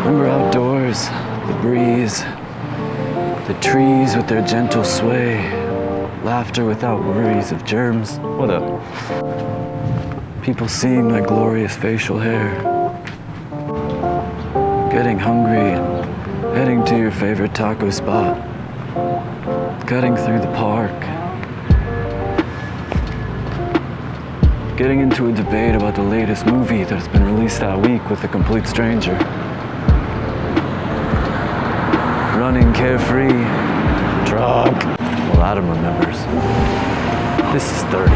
Remember outdoors, the breeze, the trees with their gentle sway, laughter without worries of germs. What up? People seeing my glorious facial hair. Getting hungry and heading to your favorite taco spot. Cutting through the park. Getting into a debate about the latest movie that's been released that week with a complete stranger. Running carefree, drunk. Well, Adam remembers. This is 30.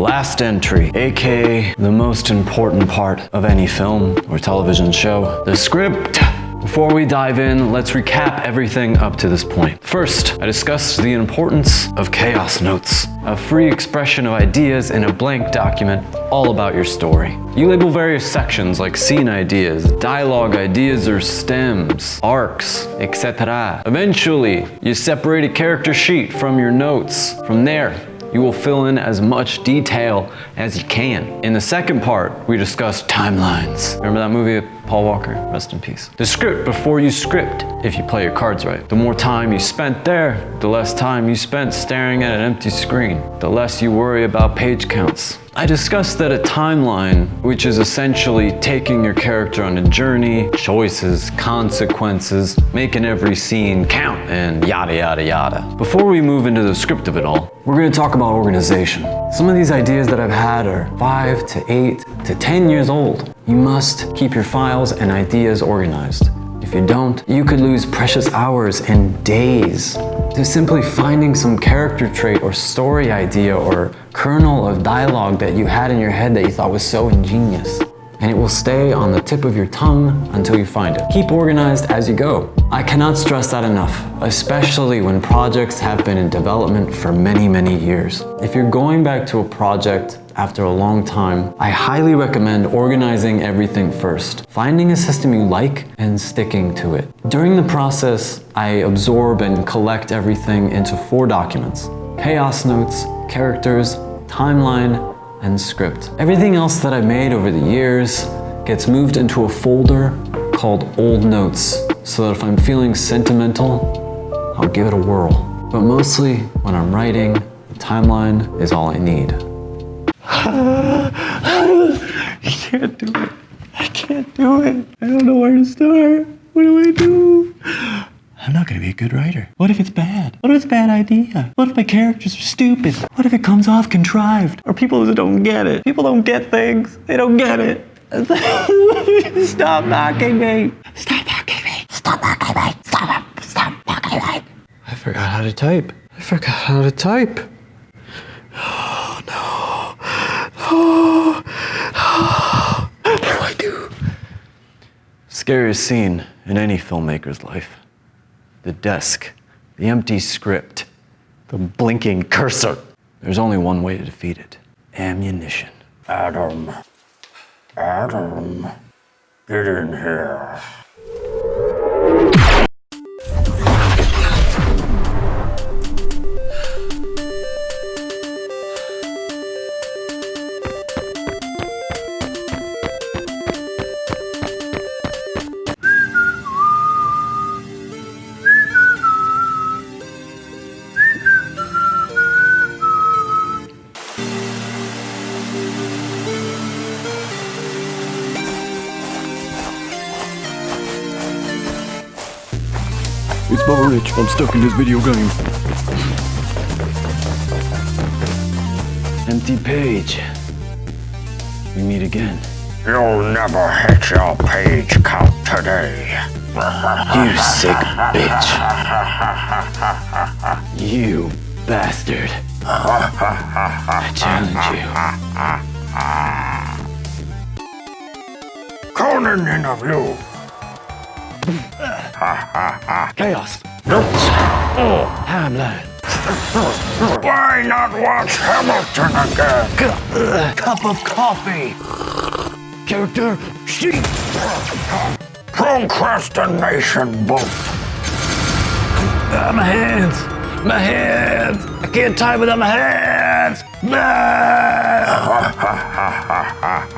Last entry, aka the most important part of any film or television show, the script. Before we dive in, let's recap everything up to this point. First, I discussed the importance of chaos notes, a free expression of ideas in a blank document all about your story. You label various sections like scene ideas, dialogue ideas or stems, arcs, etc. Eventually, you separate a character sheet from your notes. From there, you will fill in as much detail as you can. In the second part, we discussed timelines. Remember that movie with Paul Walker? Rest in peace. The script before you script, if you play your cards right. The more time you spent there, the less time you spent staring at an empty screen. The less you worry about page counts. I discussed that a timeline, which is essentially taking your character on a journey, choices, consequences, making every scene count, and yada yada yada. Before we move into the script of it all, we're going to talk about organization. Some of these ideas that I've had are 5 to 8 to 10 years old. You must keep your files and ideas organized. If you don't, you could lose precious hours and days to simply finding some character trait or story idea or kernel of dialogue that you had in your head that you thought was so ingenious. And it will stay on the tip of your tongue until you find it. Keep organized as you go. I cannot stress that enough, especially when projects have been in development for many, many years. If you're going back to a project after a long time, I highly recommend organizing everything first, finding a system you like and sticking to it. During the process, I absorb and collect everything into 4 documents: chaos notes, characters, timeline, and script. Everything else that I made over the years gets moved into a folder called Old Notes, so that if I'm feeling sentimental, I'll give it a whirl. But mostly, when I'm writing, the timeline is all I need. I can't do it. I can't do it. I don't know where to start. What do I do? I'm not gonna be a good writer. What if it's bad? What if it's a bad idea? What if my characters are stupid? What if it comes off contrived? Or people just don't get it? People don't get things. They don't get it. Stop mocking me. Stop mocking me. Stop mocking me. Stop mocking me. I forgot how to type. Oh no. What do I do? Scariest scene in any filmmaker's life. The desk, the empty script, the blinking cursor. There's only one way to defeat it. Ammunition. Adam, get in here. It's Bubba Rich. I'm stuck in this video game. Empty page. We meet again. You'll never hit your page count today. You sick bitch. You bastard. I challenge you. Conan interview. Chaos. Notes. Timeline. Why not watch Hamilton again? Cup of coffee. Character sheet. Procrastination book. My hands. I can't type without my hands. Be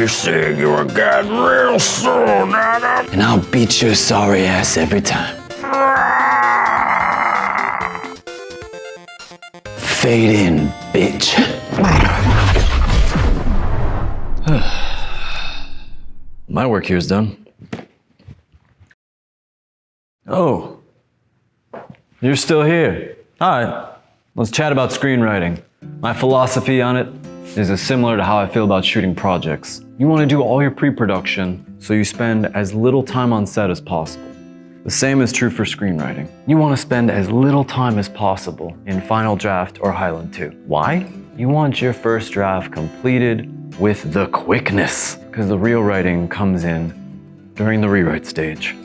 seeing you again real soon, Adam. And I'll beat your sorry ass every time. Fade in, bitch. My work here is done. Oh, you're still here. All right, let's chat about screenwriting. My philosophy on it is as similar to how I feel about shooting projects. You want to do all your pre-production so you spend as little time on set as possible. The same is true for screenwriting. You want to spend as little time as possible in Final Draft or Highland 2. Why? You want your first draft completed with the quickness, because the real writing comes in during the rewrite stage.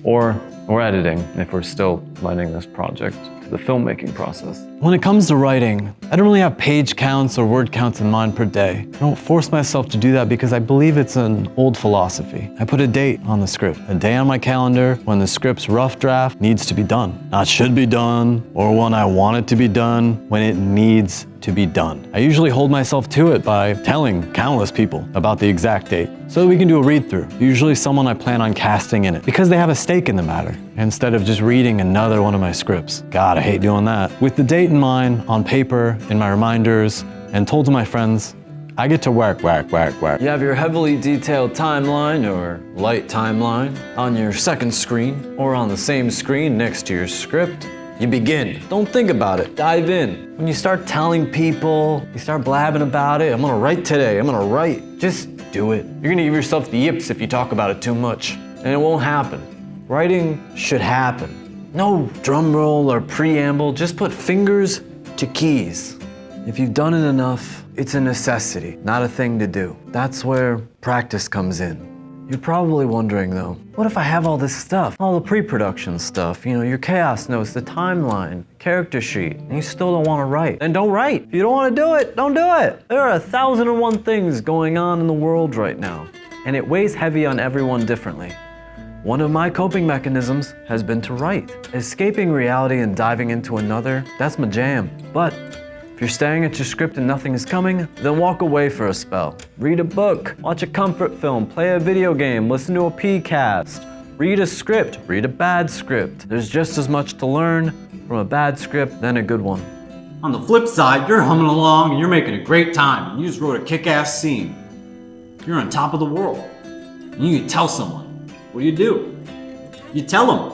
Or editing, if we're still letting this project to the filmmaking process. When it comes to writing, I don't really have page counts or word counts in mind per day. I don't force myself to do that because I believe it's an old philosophy. I put a date on the script, a day on my calendar when the script's rough draft needs to be done. Not should be done, or when I want it to be done, when it needs to be done. I usually hold myself to it by telling countless people about the exact date so that we can do a read-through. Usually someone I plan on casting in it because they have a stake in the matter instead of just reading another one of my scripts. God, I hate doing that. With the date in mind, on paper, in my reminders, and told to my friends, I get to work. You have your heavily detailed timeline or light timeline on your second screen or on the same screen next to your script. You begin. Don't think about it. Dive in. When you start telling people, you start blabbing about it, I'm gonna write today, I'm gonna write. Just do it. You're gonna give yourself the yips if you talk about it too much, and it won't happen. Writing should happen. No drum roll or preamble, just put fingers to keys. If you've done it enough, it's a necessity, not a thing to do. That's where practice comes in. You're probably wondering though, what if I have all this stuff, all the pre-production stuff, your chaos notes, the timeline, character sheet, and you still don't want to write? Then don't write. If you don't want to do it, don't do it. There are 1,001 things going on in the world right now, and it weighs heavy on everyone differently. One of my coping mechanisms has been to write. Escaping reality and diving into another, that's my jam. But if you're staring at your script and nothing is coming, then walk away for a spell. Read a book, watch a comfort film, play a video game, listen to a PCast. Read a script, read a bad script. There's just as much to learn from a bad script than a good one. On the flip side, you're humming along and you're making a great time and you just wrote a kick-ass scene. You're on top of the world. And you can tell someone. What do? You tell them.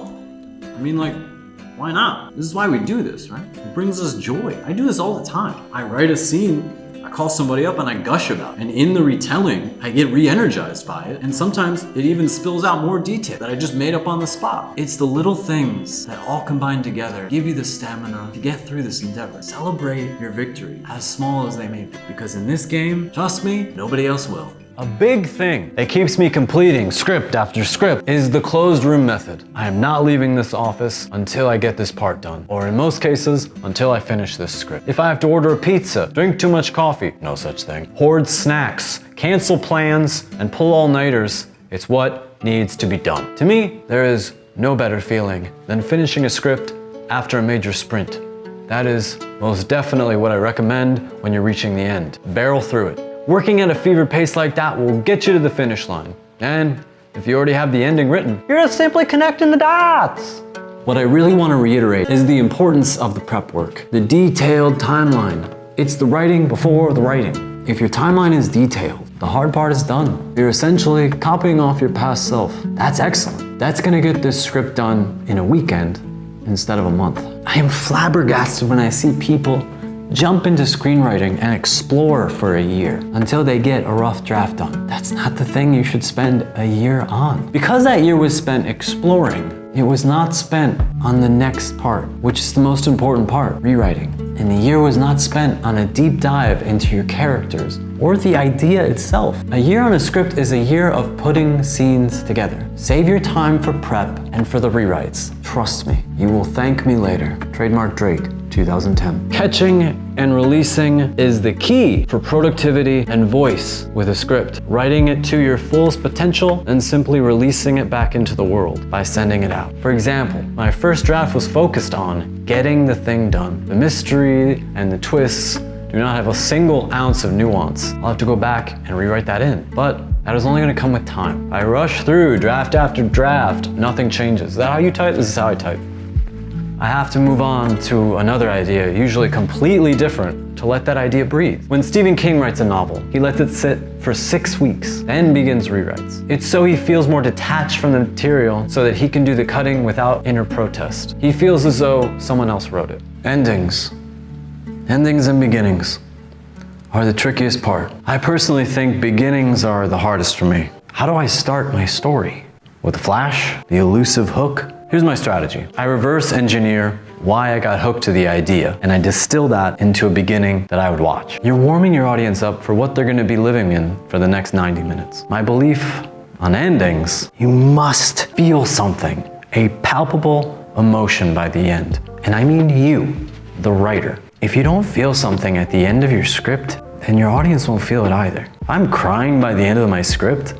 Why not? This is why we do this, right? It brings us joy. I do this all the time. I write a scene, I call somebody up and I gush about it. And in the retelling, I get re-energized by it. And sometimes it even spills out more detail that I just made up on the spot. It's the little things that all combine together, give you the stamina to get through this endeavor. Celebrate your victory, as small as they may be. Because in this game, trust me, nobody else will. A big thing that keeps me completing script after script is the closed room method. I am not leaving this office until I get this part done, or in most cases, until I finish this script. If I have to order a pizza, drink too much coffee, no such thing, hoard snacks, cancel plans, and pull all-nighters, it's what needs to be done. To me, there is no better feeling than finishing a script after a major sprint. That is most definitely what I recommend when you're reaching the end. Barrel through it. Working at a fever pace like that will get you to the finish line. And if you already have the ending written, you're just simply connecting the dots. What I really want to reiterate is the importance of the prep work, the detailed timeline. It's the writing before the writing. If your timeline is detailed, the hard part is done. You're essentially copying off your past self. That's excellent. That's gonna get this script done in a weekend instead of a month. I am flabbergasted when I see people jump into screenwriting and explore for a year until they get a rough draft done. That's not the thing you should spend a year on. Because that year was spent exploring, it was not spent on the next part, which is the most important part, rewriting. And the year was not spent on a deep dive into your characters or the idea itself. A year on a script is a year of putting scenes together. Save your time for prep and for the rewrites. Trust me, you will thank me later. Trademark Drake. 2010. Catching and releasing is the key for productivity and voice with a script. Writing it to your fullest potential and simply releasing it back into the world by sending it out. For example, my first draft was focused on getting the thing done. The mystery and the twists do not have a single ounce of nuance. I'll have to go back and rewrite that in. But that is only gonna come with time. I rush through draft after draft, nothing changes. Is that how you type? This is how I type. I have to move on to another idea, usually completely different, to let that idea breathe. When Stephen King writes a novel, he lets it sit for 6 weeks, then begins rewrites. It's so he feels more detached from the material so that he can do the cutting without inner protest. He feels as though someone else wrote it. Endings. Endings and beginnings are the trickiest part. I personally think beginnings are the hardest for me. How do I start my story? With a flash? The elusive hook? Here's my strategy. I reverse engineer why I got hooked to the idea, and I distill that into a beginning that I would watch. You're warming your audience up for what they're gonna be living in for the next 90 minutes. My belief on endings, you must feel something, a palpable emotion by the end. And I mean you, the writer. If you don't feel something at the end of your script, then your audience won't feel it either. If I'm crying by the end of my script,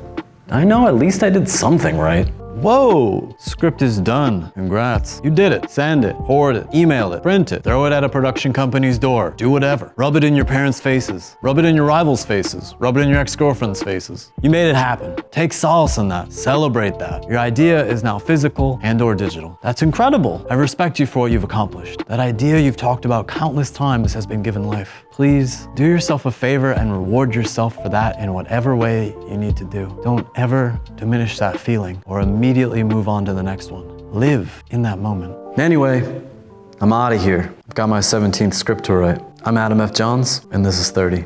I know at least I did something right. Whoa! Script is done. Congrats. You did it. Send it, forward it, email it, print it, throw it at a production company's door. Do whatever. Rub it in your parents' faces. Rub it in your rivals' faces. Rub it in your ex-girlfriend's faces. You made it happen. Take solace in that. Celebrate that. Your idea is now physical and/or digital. That's incredible. I respect you for what you've accomplished. That idea you've talked about countless times has been given life. Please do yourself a favor and reward yourself for that in whatever way you need to do. Don't ever diminish that feeling or immediately move on to the next one. Live in that moment. Anyway, I'm out of here. I've got my 17th script to write. I'm Adam F. Johns, and this is 30.